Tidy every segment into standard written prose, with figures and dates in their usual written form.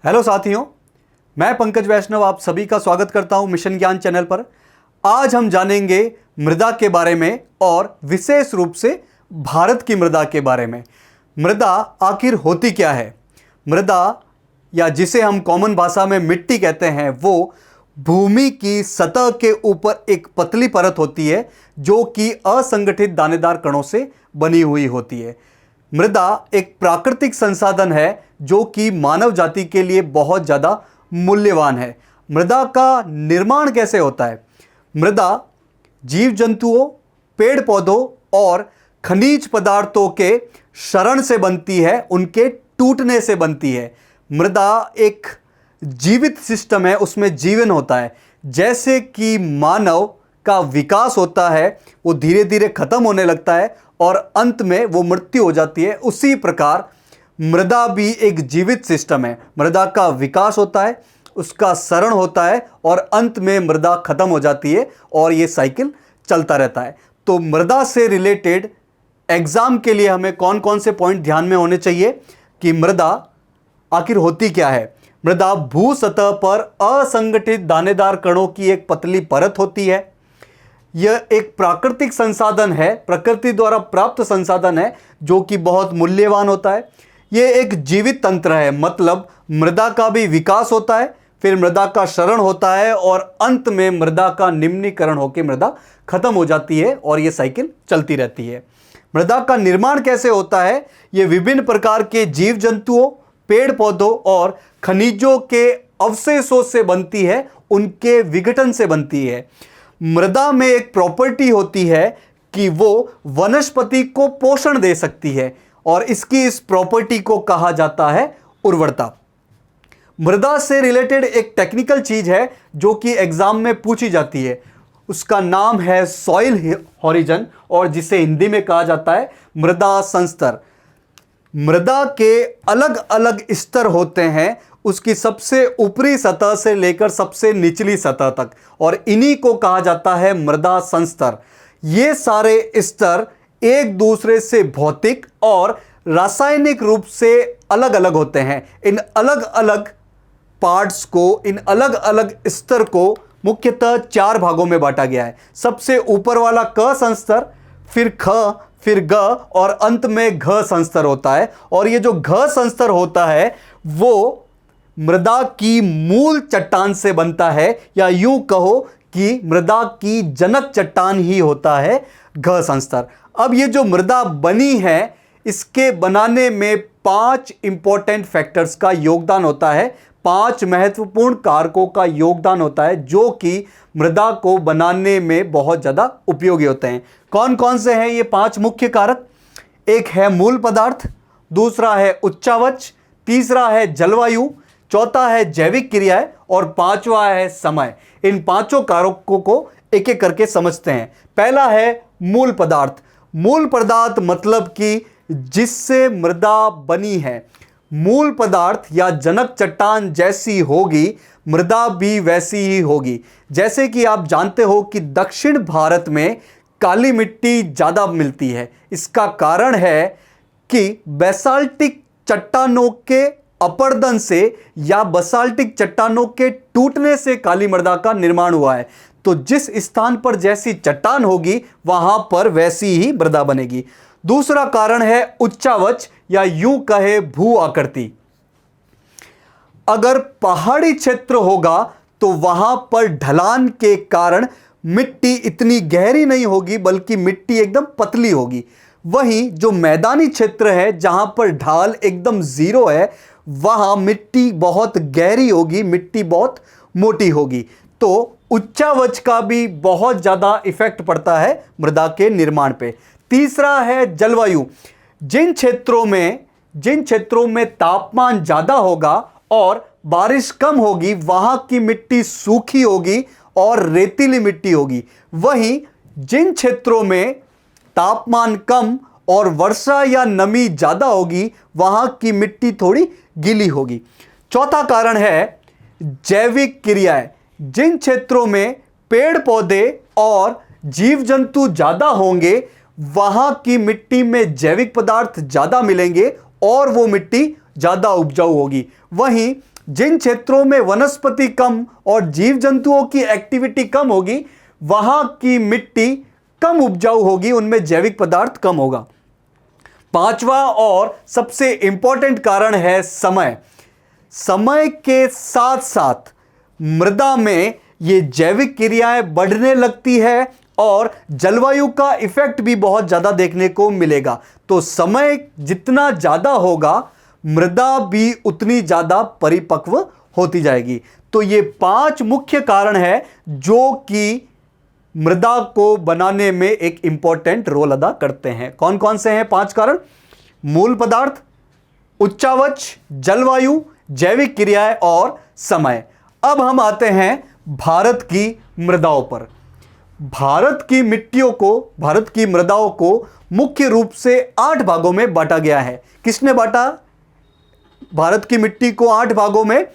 Hello साथियों, मैं पंकज वैष्णव आप सभी का स्वागत करता हूं मिशन ज्ञान चैनल पर। आज हम जानेंगे मृदा के बारे में और विशेष रूप से भारत की मृदा के बारे में। मृदा आखिर होती क्या है? मृदा, या जिसे हम कॉमन भाषा में मिट्टी कहते हैं, वो भूमि की सतह के ऊपर एक पतली परत होती है जो कि असंगठित दानेदार कणों से बनी हुई होती है। मृदा एक प्राकृतिक संसाधन है जो कि मानव जाति के लिए बहुत ज़्यादा मूल्यवान है। मृदा का निर्माण कैसे होता है? मृदा जीव जंतुओं, पेड़ पौधों और खनिज पदार्थों के क्षरण से बनती है, उनके टूटने से बनती है। मृदा एक जीवित सिस्टम है, उसमें जीवन होता है। जैसे कि मानव का विकास होता है, वो धीरे धीरे खत्म होने लगता है और अंत में वो मृत्यु हो जाती है, उसी प्रकार मृदा भी एक जीवित सिस्टम है। मृदा का विकास होता है, उसका क्षरण होता है और अंत में मृदा खत्म हो जाती है और ये साइकिल चलता रहता है। तो मृदा से रिलेटेड एग्जाम के लिए हमें कौन कौन से पॉइंट ध्यान में होने चाहिए कि मृदा आखिर होती क्या है? मृदा भू सतह पर असंगठित दानेदार कणों की एक पतली परत होती है। यह एक प्राकृतिक संसाधन है, प्रकृति द्वारा प्राप्त संसाधन है जो कि बहुत मूल्यवान होता है। यह एक जीवित तंत्र है, मतलब मृदा का भी विकास होता है, फिर मृदा का क्षरण होता है और अंत में मृदा का निम्नीकरण होकर मृदा खत्म हो जाती है और यह साइकिल चलती रहती है। मृदा का निर्माण कैसे होता है? यह विभिन्न प्रकार के जीव जंतुओं, पेड़ पौधों और खनिजों के अवशेषों से बनती है, उनके विघटन से बनती है। मृदा में एक प्रॉपर्टी होती है कि वो वनस्पति को पोषण दे सकती है और इसकी इस प्रॉपर्टी को कहा जाता है उर्वरता। मृदा से रिलेटेड एक टेक्निकल चीज है जो कि एग्जाम में पूछी जाती है, उसका नाम है सॉइल होरिजन और जिसे हिंदी में कहा जाता है मृदा संस्तर। मृदा के अलग अलग स्तर होते हैं, उसकी सबसे ऊपरी सतह से लेकर सबसे निचली सतह तक, और इन्हीं को कहा जाता है मृदा संस्तर। ये सारे स्तर एक दूसरे से भौतिक और रासायनिक रूप से अलग अलग होते हैं। इन अलग अलग पार्ट्स को, इन अलग अलग स्तर को मुख्यतः 4 भागों में बांटा गया है। सबसे ऊपर वाला क संस्तर, फिर ख, फिर ग और अंत में घ संस्तर होता है। और ये जो घ संस्तर होता है वो मृदा की मूल चट्टान से बनता है, या यूं कहो कि मृदा की जनक चट्टान ही होता है घ संस्तर। अब ये जो मृदा बनी है, इसके बनाने में 5 इंपॉर्टेंट फैक्टर्स का योगदान होता है, 5 महत्वपूर्ण कारकों का योगदान होता है जो कि मृदा को बनाने में बहुत ज़्यादा उपयोगी होते हैं। कौन कौन से हैं ये 5 मुख्य कारक? एक है मूल पदार्थ, दूसरा है उच्चावच, तीसरा है जलवायु, चौथा है जैविक क्रियाएं और पांचवा है समय। इन 5 कारकों को एक एक करके समझते हैं। पहला है मूल पदार्थ। मूल पदार्थ मतलब कि जिससे मृदा बनी है। मूल पदार्थ या जनक चट्टान जैसी होगी, मृदा भी वैसी ही होगी। जैसे कि आप जानते हो कि दक्षिण भारत में काली मिट्टी ज़्यादा मिलती है। इसका कारण है कि बेसाल्टिक चट्टानों के अपर्दन से या बसाल्टिक चट्टानों के टूटने से काली मृदा का निर्माण हुआ है। तो जिस स्थान पर जैसी चट्टान होगी वहां पर वैसी ही मृदा बनेगी। दूसरा कारण है उच्चावच या यूं कहे भू आकृति। अगर पहाड़ी क्षेत्र होगा तो वहां पर ढलान के कारण मिट्टी इतनी गहरी नहीं होगी, बल्कि मिट्टी एकदम पतली होगी। वहीं जो मैदानी क्षेत्र है जहां पर ढाल एकदम जीरो है, वहां मिट्टी बहुत गहरी होगी, मिट्टी बहुत मोटी होगी। तो उच्चावच का भी बहुत ज्यादा इफेक्ट पड़ता है मृदा के निर्माण पे। तीसरा है जलवायु। जिन क्षेत्रों में तापमान ज्यादा होगा और बारिश कम होगी, वहां की मिट्टी सूखी होगी और रेतीली मिट्टी होगी। वहीं जिन क्षेत्रों में तापमान कम और वर्षा या नमी ज्यादा होगी, वहां की मिट्टी थोड़ी गीली होगी। चौथा कारण है जैविक क्रियाएं। जिन क्षेत्रों में पेड़ पौधे और जीव जंतु ज्यादा होंगे, वहां की मिट्टी में जैविक पदार्थ ज्यादा मिलेंगे और वो मिट्टी ज्यादा उपजाऊ होगी। वहीं जिन क्षेत्रों में वनस्पति कम और जीव जंतुओं की एक्टिविटी कम होगी वहां की मिट्टी कम उपजाऊ होगी, उनमें जैविक पदार्थ कम होगा। पांचवा और सबसे इंपॉर्टेंट कारण है समय। समय के साथ साथ मृदा में ये जैविक क्रियाएं बढ़ने लगती है और जलवायु का इफेक्ट भी बहुत ज्यादा देखने को मिलेगा। तो समय जितना ज्यादा होगा मृदा भी उतनी ज्यादा परिपक्व होती जाएगी। तो ये 5 मुख्य कारण है जो कि मृदा को बनाने में एक इंपॉर्टेंट रोल अदा करते हैं। कौन कौन से हैं 5 कारण? मूल पदार्थ, उच्चावच, जलवायु, जैविक क्रियाएं और समय। अब हम आते हैं भारत की मृदाओं पर। भारत की मृदाओं को मुख्य रूप से 8 भागों में बांटा गया है। किसने बांटा भारत की मिट्टी को 8 भागों में?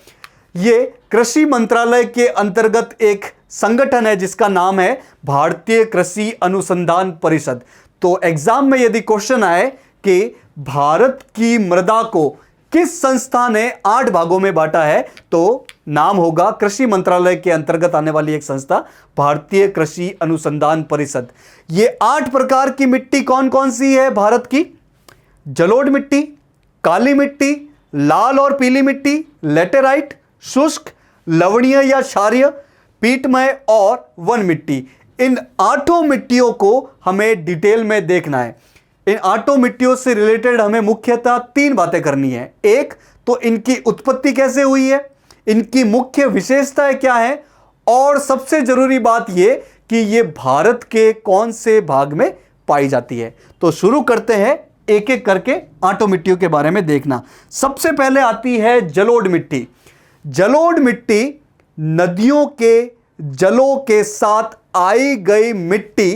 ये कृषि मंत्रालय के अंतर्गत एक संगठन है जिसका नाम है भारतीय कृषि अनुसंधान परिषद। तो एग्जाम में यदि क्वेश्चन आए कि भारत की मृदा को किस संस्था ने 8 भागों में बांटा है, तो नाम होगा कृषि मंत्रालय के अंतर्गत आने वाली एक संस्था भारतीय कृषि अनुसंधान परिषद। ये 8 प्रकार की मिट्टी कौन कौन सी है भारत की? जलोढ़ मिट्टी, काली मिट्टी, लाल और पीली मिट्टी, लेटेराइट, शुष्क, लवणीय या क्षारीय, पीटमय और वन मिट्टी। इन 8 मिट्टियों को हमें डिटेल में देखना है। इन 8 मिट्टियों से रिलेटेड हमें मुख्यतः 3 बातें करनी है। एक तो इनकी उत्पत्ति कैसे हुई है, इनकी मुख्य विशेषताएं क्या है, और सबसे जरूरी बात यह कि ये भारत के कौन से भाग में पाई जाती है। तो शुरू करते हैं एक एक करके 8 मिट्टियों के बारे में देखना। सबसे पहले आती है जलोढ़ मिट्टी। जलोढ़ मिट्टी नदियों के जलों के साथ आई गई मिट्टी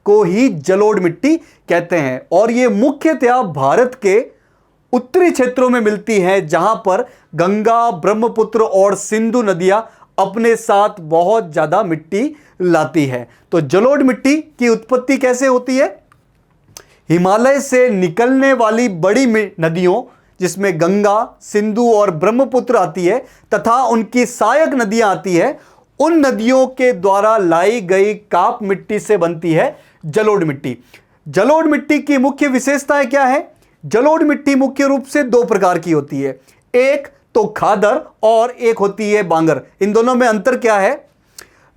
को ही जलोढ़ मिट्टी कहते हैं और यह मुख्यतः भारत के उत्तरी क्षेत्रों में मिलती है जहां पर गंगा, ब्रह्मपुत्र और सिंधु नदियां अपने साथ बहुत ज्यादा मिट्टी लाती है। तो जलोढ़ मिट्टी की उत्पत्ति कैसे होती है? हिमालय से निकलने वाली बड़ी नदियों जिसमें गंगा, सिंधु और ब्रह्मपुत्र आती है तथा उनकी सहायक नदियां आती है, उन नदियों के द्वारा लाई गई काप मिट्टी से बनती है जलोढ़ मिट्टी। जलोढ़ मिट्टी की मुख्य विशेषताएं क्या है? जलोढ़ मिट्टी मुख्य रूप से 2 प्रकार की होती है, एक तो खादर और एक होती है बांगर। इन दोनों में अंतर क्या है?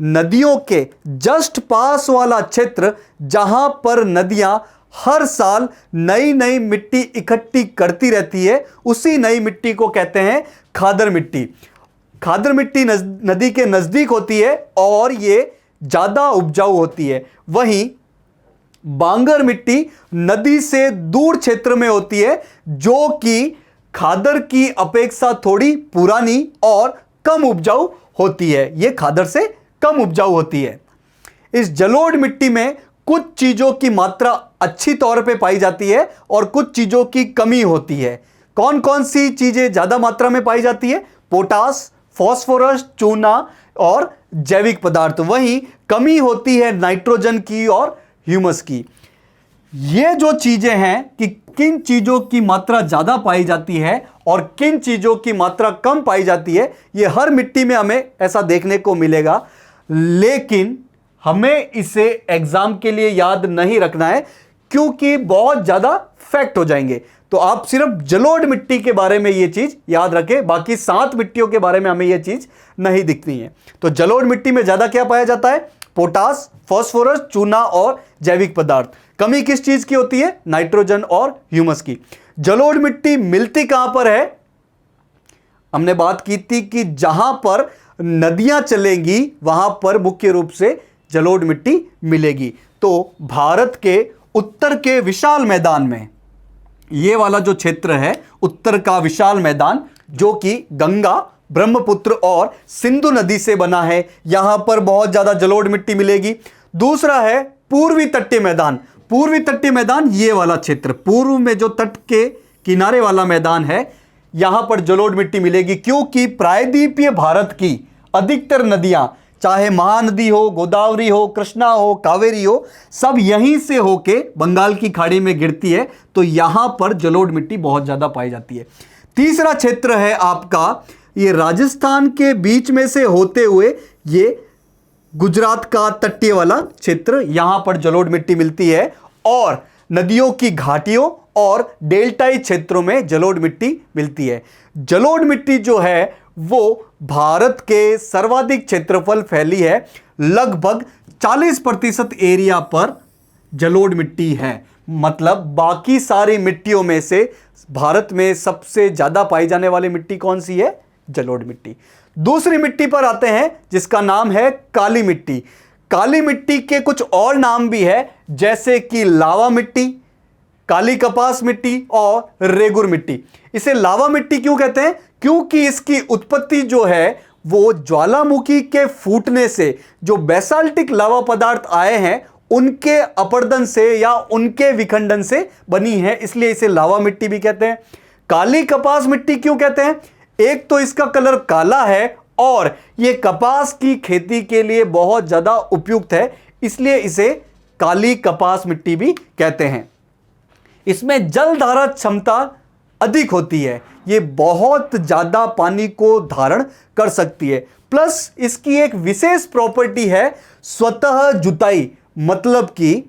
नदियों के जस्ट पास वाला क्षेत्र जहां पर नदियां हर साल नई नई मिट्टी इकट्ठी करती रहती है, उसी नई मिट्टी को कहते हैं खादर मिट्टी। खादर मिट्टी नदी के नजदीक होती है और यह ज्यादा उपजाऊ होती है। वहीं बांगर मिट्टी नदी से दूर क्षेत्र में होती है जो कि खादर की अपेक्षा थोड़ी पुरानी और कम उपजाऊ होती है। यह खादर से कम उपजाऊ होती है। इस जलोढ़ मिट्टी में कुछ चीजों की मात्रा अच्छी तौर पे पाई जाती है और कुछ चीजों की कमी होती है। कौन कौन सी चीजें ज्यादा मात्रा में पाई जाती है? पोटास, फास्फोरस, चूना और जैविक पदार्थ। वहीं कमी होती है नाइट्रोजन की और ह्यूमस की। ये जो चीजें हैं कि किन चीजों की मात्रा ज्यादा पाई जाती है और किन चीजों की मात्रा कम पाई जाती है, ये हर मिट्टी में हमें ऐसा देखने को मिलेगा, लेकिन हमें इसे एग्जाम के लिए याद नहीं रखना है क्योंकि बहुत ज्यादा फैक्ट हो जाएंगे। तो आप सिर्फ जलोढ़ मिट्टी के बारे में यह चीज याद रखें, बाकी 7 मिट्टियों के बारे में हमें यह चीज नहीं दिखती है। तो जलोढ़ मिट्टी में ज्यादा क्या पाया जाता है? पोटास, फास्फोरस, चूना और जैविक पदार्थ। कमी किस चीज की होती है? नाइट्रोजन और ह्यूमस की। जलोढ़ मिट्टी मिलती कहां पर है? हमने बात की थी कि जहां पर नदियां चलेंगी वहां पर मुख्य रूप से जलोढ़ मिट्टी मिलेगी। तो भारत के उत्तर के विशाल मैदान में यह वाला जो क्षेत्र है, उत्तर का विशाल मैदान जो कि गंगा, ब्रह्मपुत्र और सिंधु नदी से बना है, यहां पर बहुत ज्यादा जलोढ़ मिट्टी मिलेगी। दूसरा है पूर्वी तटीय मैदान। पूर्वी तटीय मैदान ये वाला क्षेत्र, पूर्व में जो तट के किनारे वाला मैदान है, यहां पर जलोढ़ मिट्टी मिलेगी क्योंकि प्रायद्वीपीय भारत की अधिकतर नदियां, चाहे महानदी हो, गोदावरी हो, कृष्णा हो, कावेरी हो, सब यहीं से होके बंगाल की खाड़ी में गिरती है। तो यहां पर जलोढ़ मिट्टी बहुत ज्यादा पाई जाती है। तीसरा क्षेत्र है आपका ये राजस्थान के बीच में से होते हुए ये गुजरात का तटीय वाला क्षेत्र, यहां पर जलोढ़ मिट्टी मिलती है और नदियों की घाटियों और डेल्टाई क्षेत्रों में जलोढ़ मिट्टी मिलती है। जलोढ़ मिट्टी जो है वो भारत के सर्वाधिक क्षेत्रफल फैली है, लगभग 40% एरिया पर जलोढ़ मिट्टी है। मतलब बाकी सारी मिट्टियों में से भारत में सबसे ज्यादा पाई जाने वाली मिट्टी कौन सी है? जलोढ़ मिट्टी। दूसरी मिट्टी पर आते हैं जिसका नाम है काली मिट्टी। काली मिट्टी के कुछ और नाम भी है, जैसे कि लावा मिट्टी, काली कपास मिट्टी और रेगुर मिट्टी। इसे लावा मिट्टी क्यों कहते हैं? क्योंकि इसकी उत्पत्ति जो है वो ज्वालामुखी के फूटने से जो बेसाल्टिक लावा पदार्थ आए हैं उनके अपरदन से या उनके विखंडन से बनी है, इसलिए इसे लावा मिट्टी भी कहते हैं। काली कपास मिट्टी क्यों कहते हैं? एक तो इसका कलर काला है और यह कपास की खेती के लिए बहुत ज्यादा उपयुक्त है, इसलिए इसे काली कपास मिट्टी भी कहते हैं। इसमें जल धारण क्षमता अधिक होती है, यह बहुत ज्यादा पानी को धारण कर सकती है। प्लस इसकी एक विशेष प्रॉपर्टी है स्वतः जुताई, मतलब कि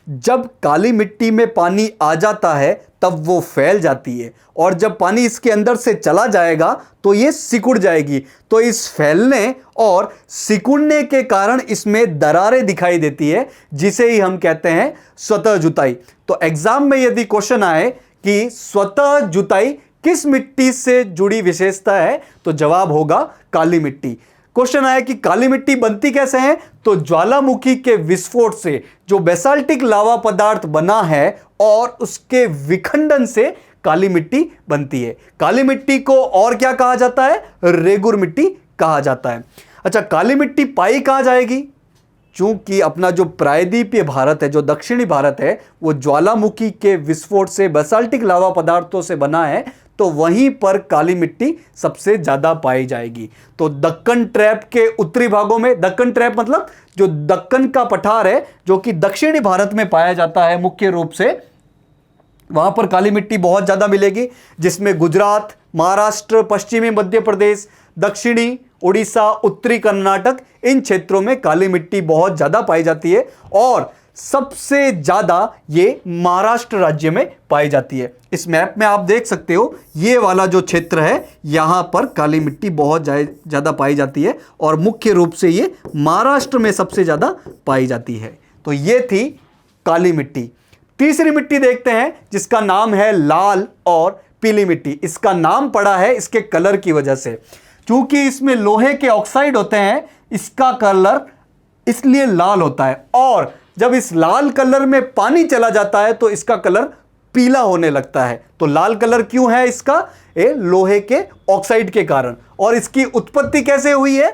जब काली मिट्टी में पानी आ जाता है तब वो फैल जाती है और जब पानी इसके अंदर से चला जाएगा तो ये सिकुड़ जाएगी। तो इस फैलने और सिकुड़ने के कारण इसमें दरारें दिखाई देती है, जिसे ही हम कहते हैं स्वतः जुताई। तो एग्जाम में यदि क्वेश्चन आए कि स्वतः जुताई किस मिट्टी से जुड़ी विशेषता है, तो जवाब होगा काली मिट्टी। क्वेश्चन आया कि काली मिट्टी बनती कैसे है, तो ज्वालामुखी के विस्फोट से जो बेसाल्टिक लावा पदार्थ बना है और उसके विखंडन से काली मिट्टी बनती है। काली मिट्टी को और क्या कहा जाता है? रेगुर मिट्टी कहा जाता है। अच्छा, काली मिट्टी पाई कहां जाएगी? चूंकि अपना जो प्रायद्वीपीय भारत है, जो दक्षिणी भारत है, वो ज्वालामुखी के विस्फोट से बेसाल्टिक लावा पदार्थों से बना है, तो वहीं पर काली मिट्टी सबसे ज्यादा पाई जाएगी। तो दक्कन ट्रैप के उत्तरी भागों में, दक्कन ट्रैप मतलब जो दक्कन का पठार है जो कि दक्षिणी भारत में पाया जाता है मुख्य रूप से, वहां पर काली मिट्टी बहुत ज्यादा मिलेगी, जिसमें गुजरात, महाराष्ट्र, पश्चिमी मध्य प्रदेश, दक्षिणी उड़ीसा, उत्तरी कर्नाटक, इन क्षेत्रों में काली मिट्टी बहुत ज्यादा पाई जाती है और सबसे ज्यादा ये महाराष्ट्र राज्य में पाई जाती है। इस मैप में आप देख सकते हो, ये वाला जो क्षेत्र है यहां पर काली मिट्टी बहुत ज्यादा पाई जाती है और मुख्य रूप से ये महाराष्ट्र में सबसे ज्यादा पाई जाती है। तो ये थी काली मिट्टी। तीसरी मिट्टी देखते हैं जिसका नाम है लाल और पीली मिट्टी। इसका नाम पड़ा है इसके कलर की वजह से, क्योंकि इसमें लोहे के ऑक्साइड होते हैं, इसका कलर इसलिए लाल होता है और जब इस लाल कलर में पानी चला जाता है तो इसका कलर पीला होने लगता है। तो लाल कलर क्यों है इसका? लोहे के ऑक्साइड के कारण। और इसकी उत्पत्ति कैसे हुई है?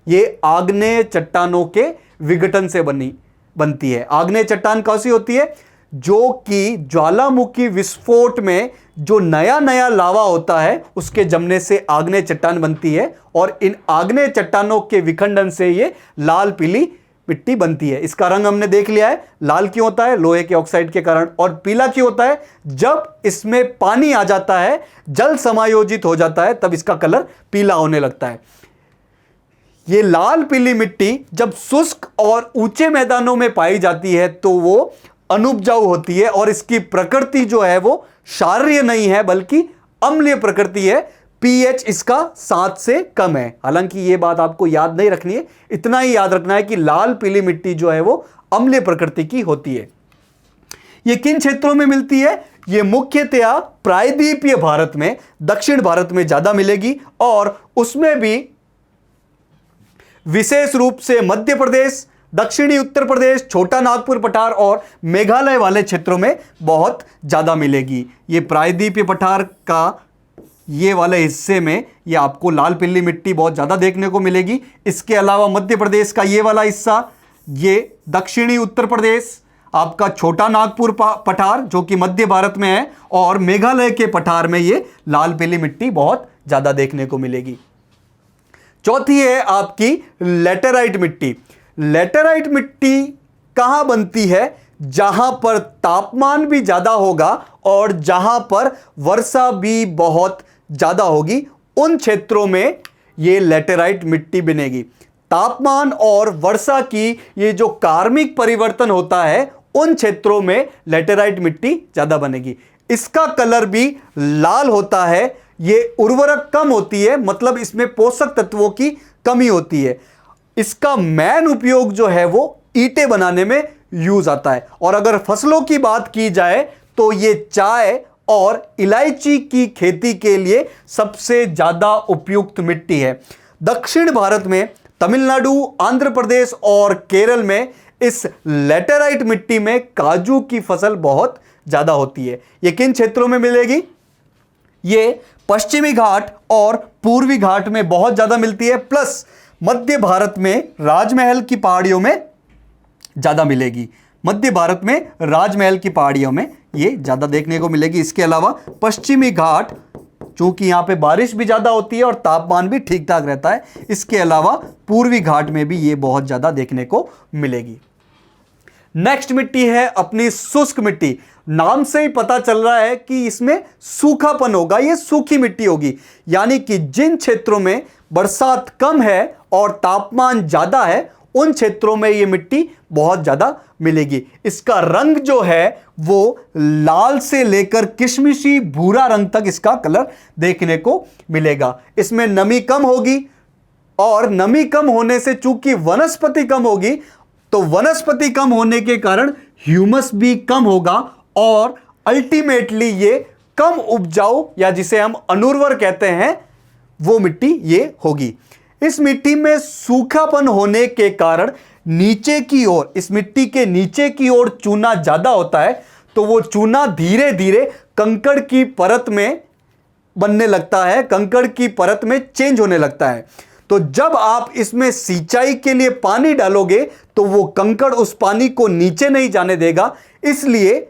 ये आग्नेय चट्टानों के विघटन से बनती है। आग्नेय चट्टान कैसी होती है? जो कि ज्वालामुखी विस्फोट में जो नया नया लावा होता है उसके जमने से आग्नेय चट्टान बनती है और इन आग्नेय चट्टानों के विखंडन से ये लाल पीली मिट्टी बनती है। इसका रंग हमने देख लिया है, लाल क्यों होता है? लोहे के ऑक्साइड के कारण। और पीला क्यों होता है? जब इसमें पानी आ जाता है, जल समायोजित हो जाता है, तब इसका कलर पीला होने लगता है। ये लाल पीली मिट्टी जब शुष्क और ऊंचे मैदानों में पाई जाती है तो वो अनुपजाऊ होती है और इसकी प्रकृति जो है वो क्षारीय नहीं है बल्कि अम्लीय प्रकृति है। पीएच इसका 7 से कम है। हालांकि ये बात आपको याद नहीं रखनी है, इतना ही याद रखना है कि लाल पीली मिट्टी जो है वो अम्लीय प्रकृति की होती है। ये किन क्षेत्रों में मिलती है? ये मुख्यतया प्रायद्वीपीय भारत में, दक्षिण भारत में ज्यादा मिलेगी और उसमें भी विशेष रूप से मध्य प्रदेश, दक्षिणी उत्तर प्रदेश, छोटा नागपुर पठार और मेघालय वाले क्षेत्रों में बहुत ज्यादा मिलेगी। ये प्रायद्वीपीय पठार का ये वाले हिस्से में ये आपको लाल पीली मिट्टी बहुत ज्यादा देखने को मिलेगी। इसके अलावा मध्य प्रदेश का ये वाला हिस्सा, ये दक्षिणी उत्तर प्रदेश, आपका छोटा नागपुर पठार जो कि मध्य भारत में है और मेघालय के पठार में ये लाल पीली मिट्टी बहुत ज्यादा देखने को मिलेगी। चौथी है आपकी लेटेराइट मिट्टी। लेटेराइट मिट्टी कहां बनती है? जहां पर तापमान भी ज्यादा होगा और जहां पर वर्षा भी बहुत ज्यादा होगी, उन क्षेत्रों में ये लैटेराइट मिट्टी बनेगी। तापमान और वर्षा की ये जो कार्मिक परिवर्तन होता है उन क्षेत्रों में लैटेराइट मिट्टी ज्यादा बनेगी। इसका कलर भी लाल होता है। ये उर्वरक कम होती है, मतलब इसमें पोषक तत्वों की कमी होती है। इसका मेन उपयोग जो है वो ईंटें बनाने में यूज आता है। और अगर फसलों की बात की जाए तो ये चाय और इलायची की खेती के लिए सबसे ज्यादा उपयुक्त मिट्टी है। दक्षिण भारत में तमिलनाडु, आंध्र प्रदेश और केरल में इस लैटेराइट मिट्टी में काजू की फसल बहुत ज्यादा होती है। ये किन क्षेत्रों में मिलेगी? ये पश्चिमी घाट और पूर्वी घाट में बहुत ज्यादा मिलती है, प्लस मध्य भारत में राजमहल की पहाड़ियों में ज्यादा मिलेगी। मध्य भारत में राजमहल की पहाड़ियों में ये ज्यादा देखने को मिलेगी। इसके अलावा पश्चिमी घाट, चूंकि यहां पे बारिश भी ज्यादा होती है और तापमान भी ठीक ठाक रहता है, इसके अलावा पूर्वी घाट में भी ये बहुत ज्यादा देखने को मिलेगी। नेक्स्ट मिट्टी है अपनी शुष्क मिट्टी। नाम से ही पता चल रहा है कि इसमें सूखापन होगा, ये सूखी मिट्टी होगी। यानी कि जिन क्षेत्रों में बरसात कम है और तापमान ज्यादा है उन क्षेत्रों में ये मिट्टी बहुत ज्यादा मिलेगी। इसका रंग जो है वो लाल से लेकर किशमिशी भूरा रंग तक इसका कलर देखने को मिलेगा। इसमें नमी कम होगी और नमी कम होने से चूंकि वनस्पति कम होगी तो वनस्पति कम होने के कारण ह्यूमस भी कम होगा और अल्टीमेटली ये कम उपजाऊ या जिसे हम अनुर्वर कहते हैं वो मिट्टी ये होगी। इस मिट्टी में सूखापन होने के कारण नीचे की ओर, इस मिट्टी के नीचे की ओर चूना ज्यादा होता है, तो वो चूना धीरे धीरे कंकड़ की परत में बनने लगता है, कंकड़ की परत में चेंज होने लगता है। तो जब आप इसमें सिंचाई के लिए पानी डालोगे तो वो कंकड़ उस पानी को नीचे नहीं जाने देगा, इसलिए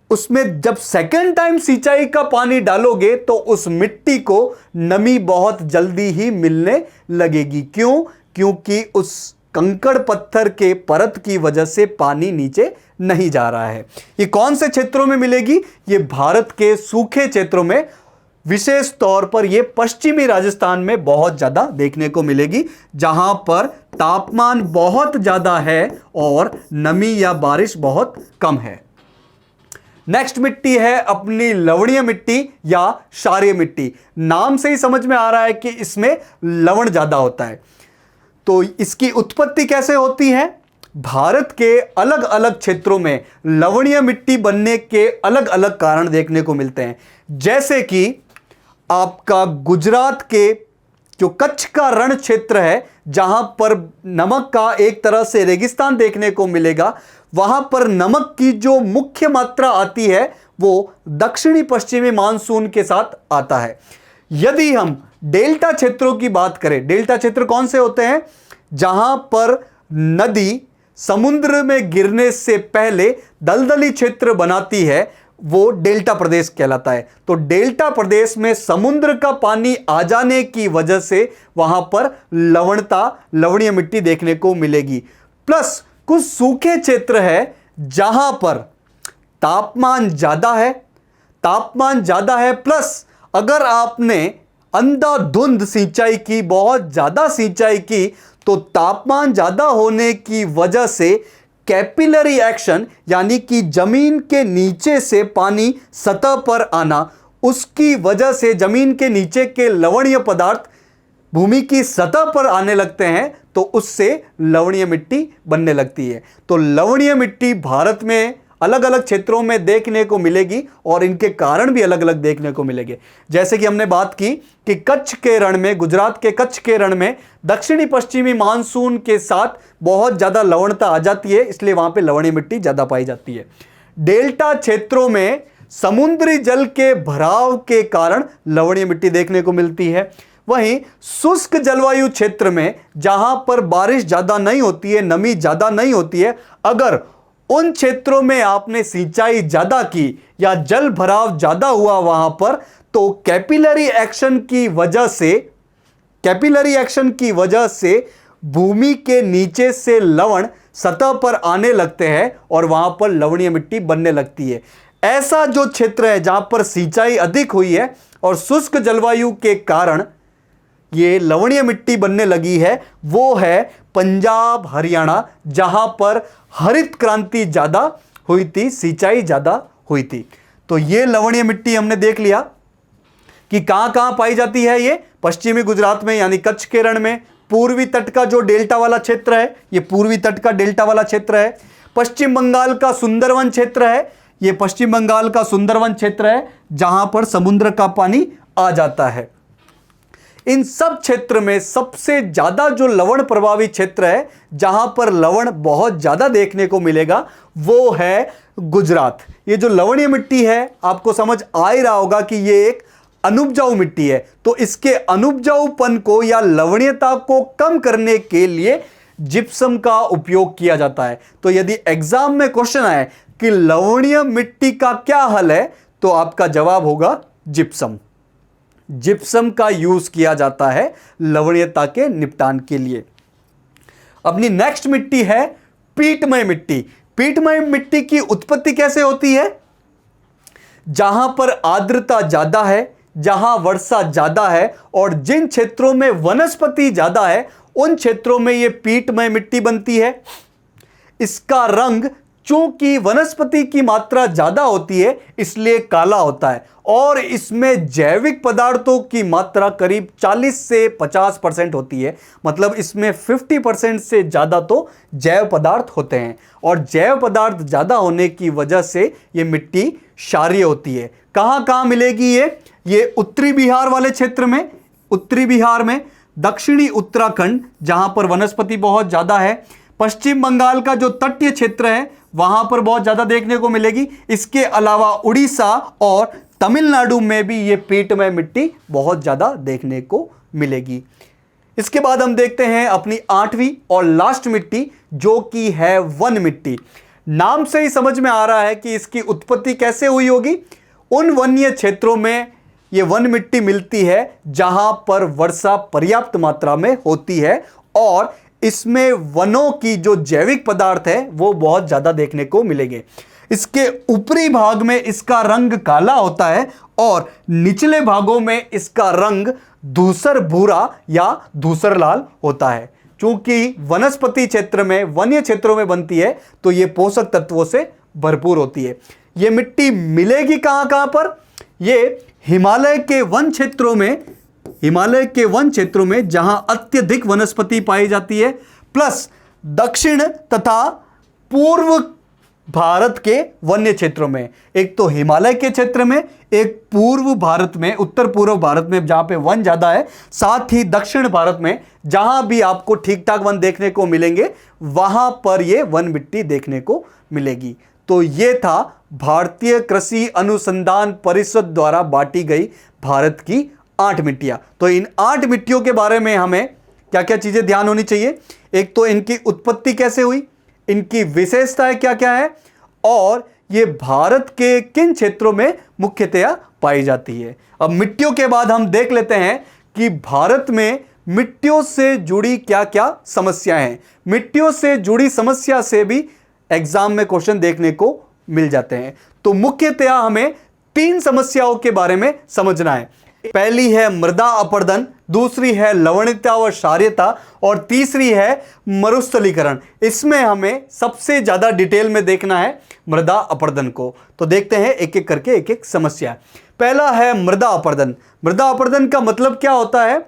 उसमें जब सेकेंड टाइम सिंचाई का पानी डालोगे तो उस मिट्टी को नमी बहुत जल्दी ही मिलने लगेगी। क्यों? क्योंकि उस कंकड़ पत्थर के परत की वजह से पानी नीचे नहीं जा रहा है। ये कौन से क्षेत्रों में मिलेगी? ये भारत के सूखे क्षेत्रों में, विशेष तौर पर ये पश्चिमी राजस्थान में बहुत ज्यादा देखने को मिलेगी, जहां पर तापमान बहुत ज्यादा है और नमी या बारिश बहुत कम है। नेक्स्ट मिट्टी है अपनी लवणीय मिट्टी या क्षारीय मिट्टी। नाम से ही समझ में आ रहा है कि इसमें लवण ज्यादा होता है। तो इसकी उत्पत्ति कैसे होती है? भारत के अलग अलग क्षेत्रों में लवणीय मिट्टी बनने के अलग अलग कारण देखने को मिलते हैं। जैसे कि आपका गुजरात के जो कच्छ का रण क्षेत्र है, जहां पर नमक का एक तरह से रेगिस्तान देखने को मिलेगा, वहां पर नमक की जो मुख्य मात्रा आती है वो दक्षिणी पश्चिमी मानसून के साथ आता है। यदि हम डेल्टा क्षेत्रों की बात करें, डेल्टा क्षेत्र कौन से होते हैं? जहां पर नदी समुद्र में गिरने से पहले दलदली क्षेत्र बनाती है, वो डेल्टा प्रदेश कहलाता है। तो डेल्टा प्रदेश में समुद्र का पानी आ जाने की वजह से वहां पर लवणीय मिट्टी देखने को मिलेगी। प्लस कुछ सूखे क्षेत्र है जहां पर तापमान ज्यादा है, प्लस अगर आपने अंधाधुंध सिंचाई की, बहुत ज्यादा सिंचाई की, तो तापमान ज्यादा होने की वजह से कैपिलरी एक्शन यानी कि जमीन के नीचे से पानी सतह पर आना, उसकी वजह से जमीन के नीचे के लवणीय पदार्थ भूमि की सतह पर आने लगते हैं, तो उससे लवणीय मिट्टी बनने लगती है। तो लवणीय मिट्टी भारत में अलग अलग क्षेत्रों में देखने को मिलेगी और इनके कारण भी अलग अलग देखने को मिलेंगे। जैसे कि हमने बात की कि कच्छ के रण में, गुजरात के कच्छ के रण में दक्षिणी पश्चिमी मानसून के साथ बहुत ज्यादा लवणता आ जाती है, इसलिए वहां पे लवणीय मिट्टी ज्यादा पाई जाती है। डेल्टा क्षेत्रों में समुद्री जल के भराव के कारण लवणीय मिट्टी देखने को मिलती है। वहीं शुष्क जलवायु क्षेत्र में, जहां पर बारिश ज्यादा नहीं होती है, नमी ज्यादा नहीं होती है, अगर उन क्षेत्रों में आपने सिंचाई ज्यादा की या जल भराव ज्यादा हुआ वहां पर, तो कैपिलरी एक्शन की वजह से भूमि के नीचे से लवण सतह पर आने लगते हैं और वहां पर लवणीय मिट्टी बनने लगती है। ऐसा जो क्षेत्र है जहां पर सिंचाई अधिक हुई है, और शुष्क जलवायु के कारण ये लवणीय मिट्टी बनने लगी है, वो है पंजाब हरियाणा, जहां पर हरित क्रांति ज्यादा हुई थी, सिंचाई ज्यादा हुई थी। तो ये लवणीय मिट्टी हमने देख लिया कि कहां कहां पाई जाती है। ये पश्चिमी गुजरात में यानी कच्छ के रण में, पूर्वी तट का जो डेल्टा वाला क्षेत्र है, ये पूर्वी तट का डेल्टा वाला क्षेत्र है। पश्चिम बंगाल का सुंदरवन क्षेत्र है, ये पश्चिम बंगाल का सुंदरवन क्षेत्र है जहां पर समुद्र का पानी आ जाता है। इन सब क्षेत्र में सबसे ज्यादा जो लवण प्रभावी क्षेत्र है, जहां पर लवण बहुत ज्यादा देखने को मिलेगा, वो है गुजरात। ये जो लवणीय मिट्टी है, आपको समझ आ ही रहा होगा कि ये एक अनुपजाऊ मिट्टी है। तो इसके अनुपजाऊपन को या लवणीयता को कम करने के लिए जिप्सम का उपयोग किया जाता है। तो यदि एग्जाम में क्वेश्चन आए कि लवणीय मिट्टी का क्या हल है, तो आपका जवाब होगा जिप्सम। जिप्सम का यूज किया जाता है लवणीयता के निपटान के लिए। अपनी नेक्स्ट मिट्टी है पीटमय मिट्टी। पीटमय मिट्टी की उत्पत्ति कैसे होती है? जहां पर आर्द्रता ज्यादा है, जहां वर्षा ज्यादा है और जिन क्षेत्रों में वनस्पति ज्यादा है, उन क्षेत्रों में यह पीटमय मिट्टी बनती है। इसका रंग, चूंकि वनस्पति की मात्रा ज्यादा होती है, इसलिए काला होता है और इसमें जैविक पदार्थों की मात्रा करीब 40 से 50% होती है। मतलब इसमें 50% से ज्यादा तो जैव पदार्थ होते हैं और जैव पदार्थ ज्यादा होने की वजह से यह मिट्टी क्षारीय होती है। कहां कहां मिलेगी ये उत्तरी बिहार वाले क्षेत्र में, उत्तरी बिहार में, दक्षिणी उत्तराखंड जहां पर वनस्पति बहुत ज्यादा है, पश्चिम बंगाल का जो तटीय क्षेत्र है वहां पर बहुत ज्यादा देखने को मिलेगी। इसके अलावा उड़ीसा और तमिलनाडु में भी ये पीटमय मिट्टी बहुत ज्यादा देखने को मिलेगी। इसके बाद हम देखते हैं अपनी 8वीं और लास्ट मिट्टी, जो कि है वन मिट्टी। नाम से ही समझ में आ रहा है कि इसकी उत्पत्ति कैसे हुई होगी। उन वन्य क्षेत्रों में ये वन मिट्टी मिलती है जहां पर वर्षा पर्याप्त मात्रा में होती है और इसमें वनों की जो जैविक पदार्थ है वो बहुत ज्यादा देखने को मिलेंगे। इसके ऊपरी भाग में इसका रंग काला होता है और निचले भागों में इसका रंग धूसर भूरा या धूसर लाल होता है। चूंकि वनस्पति क्षेत्र में, वन्य क्षेत्रों में बनती है, तो यह पोषक तत्वों से भरपूर होती है। यह मिट्टी मिलेगी कहां कहां पर? यह हिमालय के वन क्षेत्रों में, हिमालय के वन क्षेत्रों में जहां अत्यधिक वनस्पति पाई जाती है, प्लस दक्षिण तथा पूर्व भारत के वन्य क्षेत्रों में। एक तो हिमालय के क्षेत्र में, एक पूर्व भारत में, उत्तर पूर्व भारत में जहां पे वन ज्यादा है, साथ ही दक्षिण भारत में जहां भी आपको ठीक ठाक वन देखने को मिलेंगे, वहां पर यह वन मिट्टी देखने को मिलेगी। तो यह था भारतीय कृषि अनुसंधान परिषद द्वारा बांटी गई भारत की 8 मिट्टियां। तो इन 8 मिट्टियों के बारे में हमें क्या क्या चीजें ध्यान होनी चाहिए? एक तो इनकी उत्पत्ति कैसे हुई, इनकी विशेषताएं क्या क्या है और ये भारत के किन क्षेत्रों में मुख्यतया पाई जाती है। अब मिट्टियों के बाद हम देख लेते हैं कि भारत में मिट्टियों से जुड़ी क्या क्या समस्याएं हैं। मिट्टियों से जुड़ी समस्या से भी एग्जाम में क्वेश्चन देखने को मिल जाते हैं। तो मुख्यतया हमें 3 समस्याओं के बारे में समझना है। पहली है मृदा अपरदन, दूसरी है लवणीयता व क्षारीयता और तीसरी है मरुस्थलीकरण। इसमें हमें सबसे ज्यादा डिटेल में देखना है मृदा अपरदन को। तो देखते हैं एक एक करके एक एक समस्या। पहला है मृदा अपरदन। मृदा अपरदन का मतलब क्या होता है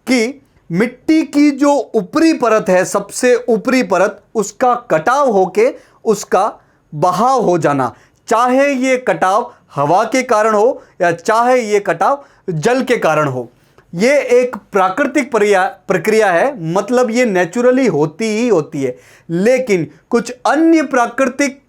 कि मिट्टी की जो ऊपरी परत है, सबसे ऊपरी परत, उसका कटाव होके उसका बहाव हो जाना। चाहे ये कटाव हवा के कारण हो या चाहे ये कटाव जल के कारण हो, ये एक प्राकृतिक प्रक्रिया है। मतलब ये नेचुरली होती ही होती है, लेकिन कुछ अन्य प्राकृतिक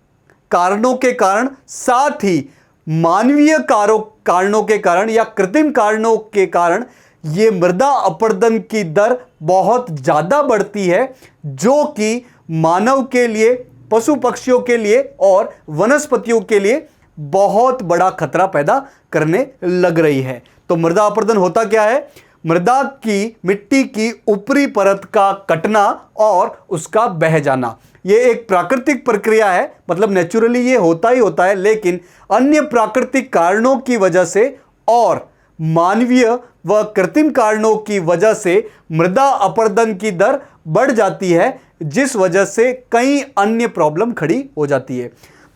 कारणों के कारण, साथ ही मानवीय कारणों के कारण या कृत्रिम कारणों के कारण ये मृदा अपरदन की दर बहुत ज्यादा बढ़ती है, जो कि मानव के लिए, पशु पक्षियों के लिए और वनस्पतियों के लिए बहुत बड़ा खतरा पैदा करने लग रही है। तो मृदा अपरदन होता क्या है? मृदा की, मिट्टी की ऊपरी परत का कटना और उसका बह जाना। यह एक प्राकृतिक प्रक्रिया है, मतलब नेचुरली ये होता ही होता है, लेकिन अन्य प्राकृतिक कारणों की वजह से और मानवीय व कृत्रिम कारणों की वजह से मृदा अपरदन की दर बढ़ जाती है, जिस वजह से कई अन्य प्रॉब्लम खड़ी हो जाती है।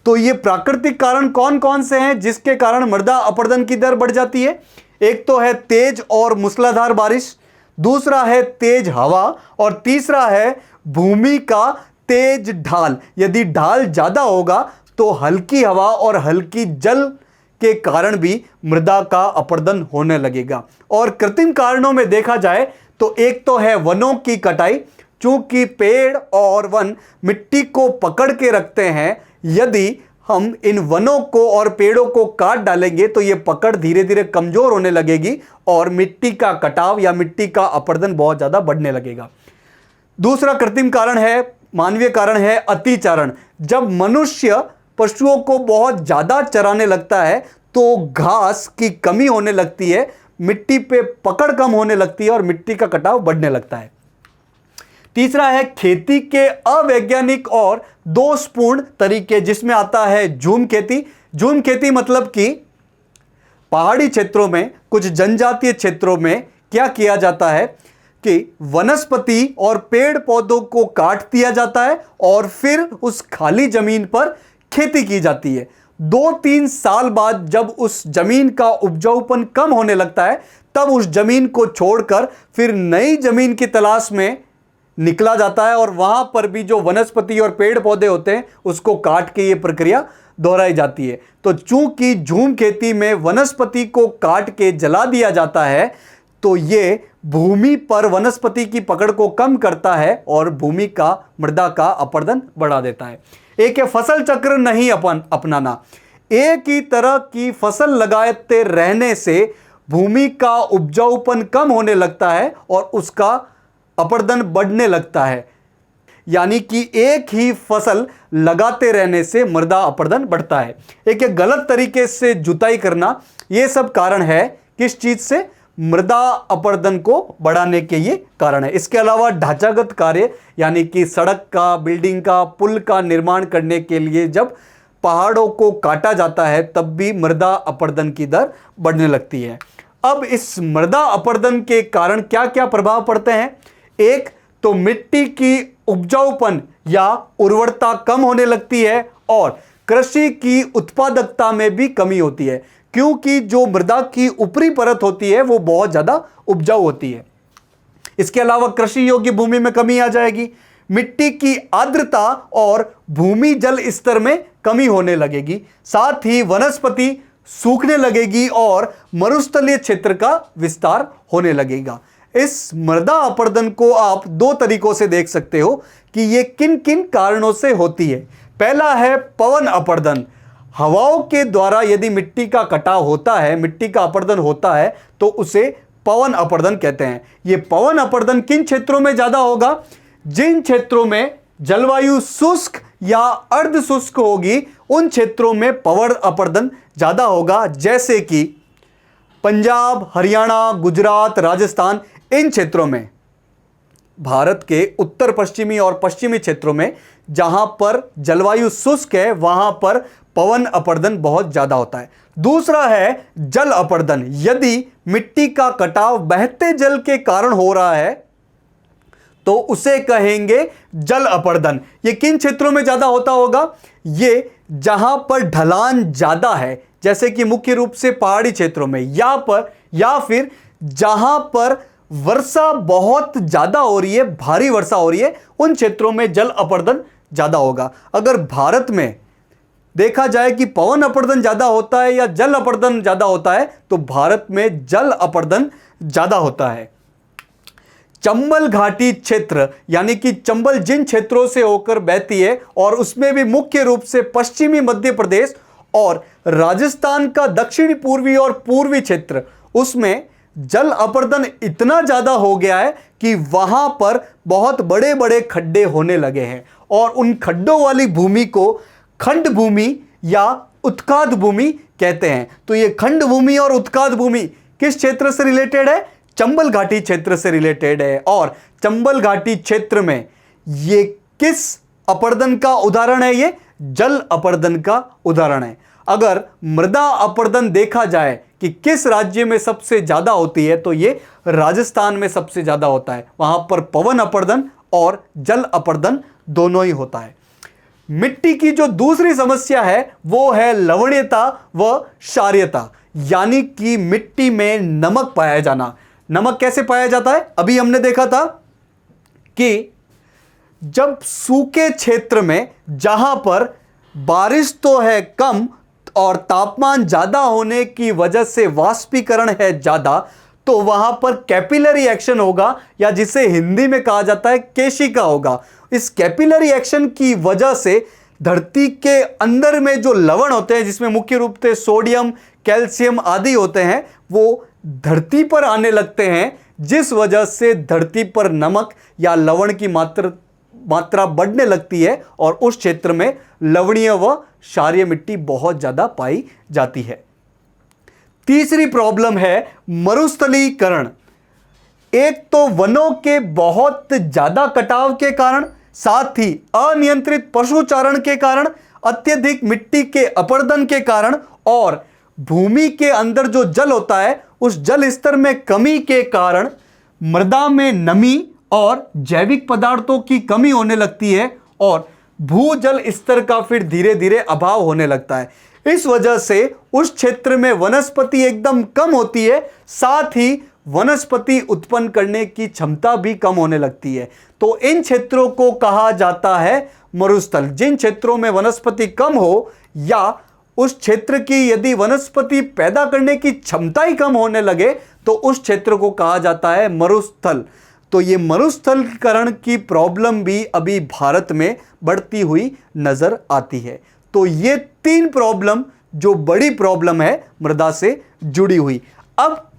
तो ये प्राकृतिक कारण कौन कौन से हैं जिसके कारण मृदा अपरदन की दर बढ़ जाती है? एक तो है तेज और मूसलाधार बारिश, दूसरा है तेज हवा, और तीसरा है भूमि का तेज ढाल। यदि ढाल ज्यादा होगा तो हल्की हवा और हल्की जल के कारण भी मृदा का अपरदन होने लगेगा। और कृत्रिम कारणों में देखा जाए तो एक तो है वनों की कटाई, चूंकि पेड़ और वन मिट्टी को पकड़ के रखते हैं। यदि हम इन वनों को और पेड़ों को काट डालेंगे तो ये पकड़ धीरे धीरे कमजोर होने लगेगी और मिट्टी का कटाव या मिट्टी का अपरदन बहुत ज्यादा बढ़ने लगेगा। दूसरा कृत्रिम कारण है, मानवीय कारण है अतिचारण। जब मनुष्य पशुओं को बहुत ज्यादा चराने लगता है तो घास की कमी होने लगती है, मिट्टी पे पकड़ कम होने लगती है और मिट्टी का कटाव बढ़ने लगता है। तीसरा है खेती के अवैज्ञानिक और दोषपूर्ण तरीके, जिसमें आता है झूम खेती। झूम खेती मतलब कि पहाड़ी क्षेत्रों में, कुछ जनजातीय क्षेत्रों में क्या किया जाता है कि वनस्पति और पेड़ पौधों को काट दिया जाता है और फिर उस खाली जमीन पर खेती की जाती है। 2-3 साल बाद जब उस जमीन का उपजाऊपन कम होने लगता है तब उस जमीन को छोड़कर फिर नई जमीन की तलाश में निकला जाता है और वहां पर भी जो वनस्पति और पेड़ पौधे होते हैं उसको काट के ये प्रक्रिया दोहराई जाती है। तो चूंकि झूम खेती में वनस्पति को काट के जला दिया जाता है तो ये भूमि पर वनस्पति की पकड़ को कम करता है और भूमि का, मृदा का अपरदन बढ़ा देता है। एक है फसल चक्र नहीं अपनाना। एक ही तरह की फसल लगाते रहने से भूमि का उपजाऊपन कम होने लगता है और उसका अपरदन बढ़ने लगता है। यानी कि एक ही फसल लगाते रहने से मृदा अपरदन बढ़ता है। एक है गलत तरीके से जुताई करना। यह सब कारण है किस चीज से? मृदा अपरदन को बढ़ाने के ये कारण है। इसके अलावा ढांचागत कार्य यानी कि सड़क का, बिल्डिंग का, पुल का निर्माण करने के लिए जब पहाड़ों को काटा जाता है तब भी मृदा अपरदन की दर बढ़ने लगती है। अब इस मृदा अपरदन के कारण क्या क्या प्रभाव पड़ते हैं? एक तो मिट्टी की उपजाऊपन या उर्वरता कम होने लगती है और कृषि की उत्पादकता में भी कमी होती है, क्योंकि जो मृदा की ऊपरी परत होती है वो बहुत ज्यादा उपजाऊ होती है। इसके अलावा कृषि योग्य भूमि में कमी आ जाएगी, मिट्टी की आर्द्रता और भूमि जल स्तर में कमी होने लगेगी, साथ ही वनस्पति सूखने लगेगी और मरुस्थलीय क्षेत्र का विस्तार होने लगेगा। इस मृदा अपरदन को आप 2 तरीकों से देख सकते हो कि ये किन किन कारणों से होती है। पहला है पवन अपरदन। हवाओं के द्वारा यदि मिट्टी का कटाव होता है, मिट्टी का अपरदन होता है तो उसे पवन अपरदन कहते हैं। यह पवन अपरदन किन क्षेत्रों में ज्यादा होगा? जिन क्षेत्रों में जलवायु शुष्क या अर्ध शुष्क होगी उन क्षेत्रों में पवन अपरदन ज्यादा होगा, जैसे कि पंजाब, हरियाणा, गुजरात, राजस्थान। इन क्षेत्रों में, भारत के उत्तर पश्चिमी और पश्चिमी क्षेत्रों में जहां पर जलवायु शुष्क है वहां पर पवन अपरदन बहुत ज्यादा होता है। दूसरा है जल अपरदन। यदि मिट्टी का कटाव बहते जल के कारण हो रहा है तो उसे कहेंगे जल अपरदन। ये किन क्षेत्रों में ज्यादा होता होगा? ये जहां पर ढलान ज्यादा है, जैसे कि मुख्य रूप से पहाड़ी क्षेत्रों में, या फिर जहां पर वर्षा बहुत ज्यादा हो रही है, भारी वर्षा हो रही है, उन क्षेत्रों में जल अपरदन ज्यादा होगा। अगर भारत में देखा जाए कि पवन अपरदन ज्यादा होता है या जल अपरदन ज्यादा होता है तो भारत में जल अपरदन ज्यादा होता है। चंबल घाटी क्षेत्र यानी कि चंबल जिन क्षेत्रों से होकर बहती है और उसमें भी मुख्य रूप से पश्चिमी मध्य प्रदेश और राजस्थान का दक्षिणी पूर्वी और पूर्वी क्षेत्र, उसमें जल अपरदन इतना ज्यादा हो गया है कि वहां पर बहुत बड़े बड़े खड्डे होने लगे हैं और उन खड्डों वाली भूमि को खंड भूमि या उत्खाद भूमि कहते हैं। तो ये खंड भूमि और उत्खाद भूमि किस क्षेत्र से रिलेटेड है? चंबल घाटी क्षेत्र से रिलेटेड है। और चंबल घाटी क्षेत्र में ये किस अपरदन का उदाहरण है? ये जल अपरदन का उदाहरण है। अगर मृदा अपरदन देखा जाए कि किस राज्य में सबसे ज़्यादा होती है, तो ये राजस्थान में सबसे ज़्यादा होता है। वहाँ पर पवन अपर्दन और जल अपर्दन दोनों ही होता है। मिट्टी की जो दूसरी समस्या है वो है लवणीयता व क्षारीयता, यानी कि मिट्टी में नमक पाया जाना। नमक कैसे पाया जाता है? अभी हमने देखा था कि जब सूखे क्षेत्र में जहां पर बारिश तो है कम और तापमान ज्यादा होने की वजह से वाष्पीकरण है ज्यादा, तो वहां पर कैपिलरी एक्शन होगा, या जिसे हिंदी में कहा जाता है केशिका होगा। इस कैपिलरी एक्शन की वजह से धरती के अंदर में जो लवण होते हैं, जिसमें मुख्य रूप से सोडियम, कैल्शियम आदि होते हैं, वो धरती पर आने लगते हैं, जिस वजह से धरती पर नमक या लवण की मात्रा बढ़ने लगती है और उस क्षेत्र में लवणीय व क्षारीय मिट्टी बहुत ज्यादा पाई जाती है। तीसरी प्रॉब्लम है मरुस्थलीकरण। एक तो वनों के बहुत ज्यादा कटाव के कारण, साथ ही अनियंत्रित पशुचारण के कारण, अत्यधिक मिट्टी के अपरदन के कारण और भूमि के अंदर जो जल होता है उस जल स्तर में कमी के कारण मृदा में नमी और जैविक पदार्थों की कमी होने लगती है और भूजल स्तर का फिर धीरे धीरे अभाव होने लगता है। इस वजह से उस क्षेत्र में वनस्पति एकदम कम होती है, साथ ही वनस्पति उत्पन्न करने की क्षमता भी कम होने लगती है। तो इन क्षेत्रों को कहा जाता है मरुस्थल। जिन क्षेत्रों में वनस्पति कम हो या उस क्षेत्र की यदि वनस्पति पैदा करने की क्षमता ही कम होने लगे तो उस क्षेत्र को कहा जाता है मरुस्थल। तो ये मरुस्थलीकरण की प्रॉब्लम भी अभी भारत में बढ़ती हुई नजर आती है। तो ये तीन प्रॉब्लम जो बड़ी प्रॉब्लम है मृदा से जुड़ी हुई। अब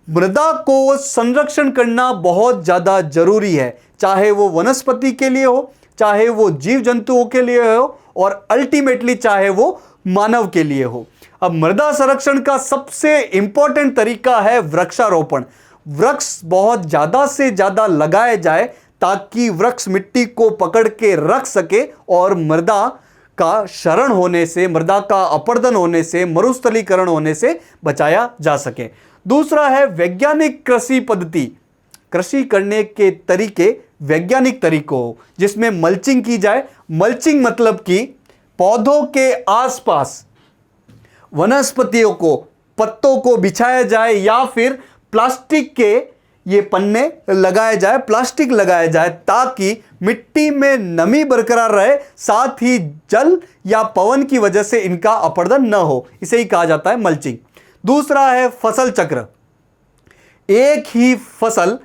मृदा को संरक्षण करना बहुत ज्यादा जरूरी है, चाहे वो वनस्पति के लिए हो, चाहे वो जीव जंतुओं के लिए हो और अल्टीमेटली चाहे वो मानव के लिए हो। अब मृदा संरक्षण का सबसे इंपॉर्टेंट तरीका है वृक्षारोपण। वृक्ष बहुत ज्यादा से ज्यादा लगाए जाए ताकि वृक्ष मिट्टी को पकड़ के रख सके और मृदा का क्षरण होने से, मृदा का अपरदन होने से, मरुस्थलीकरण होने से बचाया जा सके। दूसरा है वैज्ञानिक कृषि पद्धति। कृषि करने के तरीके वैज्ञानिक तरीकों हो, जिसमें मल्चिंग की जाए। मल्चिंग मतलब कि पौधों के आसपास वनस्पतियों को, पत्तों को बिछाया जाए या फिर प्लास्टिक के ये पन्ने लगाए जाए, प्लास्टिक लगाया जाए ताकि मिट्टी में नमी बरकरार रहे, साथ ही जल या पवन की वजह से इनका अपरदन न हो। इसे ही कहा जाता है मल्चिंग। दूसरा है फसल चक्र। एक ही फसल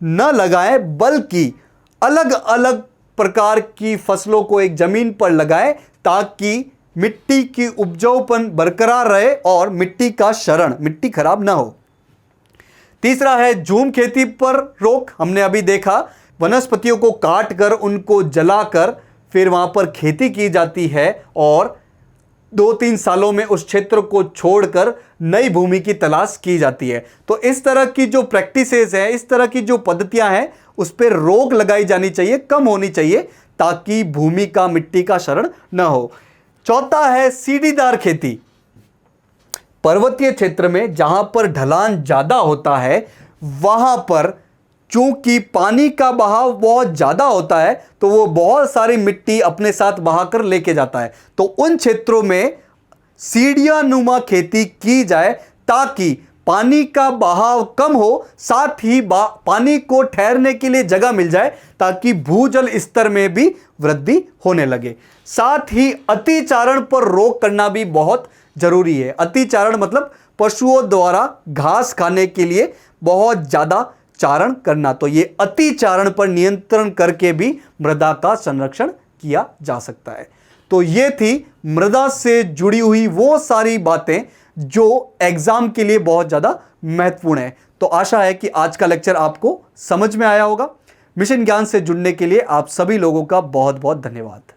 न लगाएं बल्कि अलग अलग प्रकार की फसलों को एक जमीन पर लगाएं ताकि मिट्टी की उपजाऊपन बरकरार रहे और मिट्टी का क्षरण, मिट्टी खराब ना हो। तीसरा है झूम खेती पर रोक। हमने अभी देखा वनस्पतियों को काट कर, उनको जलाकर फिर वहां पर खेती की जाती है और 2-3 सालों में उस क्षेत्र को छोड़कर नई भूमि की तलाश की जाती है। तो इस तरह की जो प्रैक्टिसेस है, इस तरह की जो पद्धतियां हैं, उस पर रोक लगाई जानी चाहिए, कम होनी चाहिए ताकि भूमि का, मिट्टी का क्षरण न हो। चौथा है सीढ़ीदार खेती। पर्वतीय क्षेत्र में जहां पर ढलान ज्यादा होता है वहां पर चूंकि पानी का बहाव बहुत ज्यादा होता है तो वो बहुत सारी मिट्टी अपने साथ बहाकर लेके जाता है। तो उन क्षेत्रों में सीढ़ियां नुमा खेती की जाए ताकि पानी का बहाव कम हो, साथ ही पानी को ठहरने के लिए जगह मिल जाए ताकि भूजल स्तर में भी वृद्धि होने लगे। साथ ही अतिचारण पर रोक करना भी बहुत जरूरी है। अतिचारण मतलब पशुओं द्वारा घास खाने के लिए बहुत ज्यादा चारण करना। तो ये अतिचारण पर नियंत्रण करके भी मृदा का संरक्षण किया जा सकता है। तो ये थी मृदा से जुड़ी हुई वो सारी बातें जो एग्जाम के लिए बहुत ज्यादा महत्वपूर्ण है। तो आशा है कि आज का लेक्चर आपको समझ में आया होगा। मिशन ज्ञान से जुड़ने के लिए आप सभी लोगों का बहुत बहुत धन्यवाद।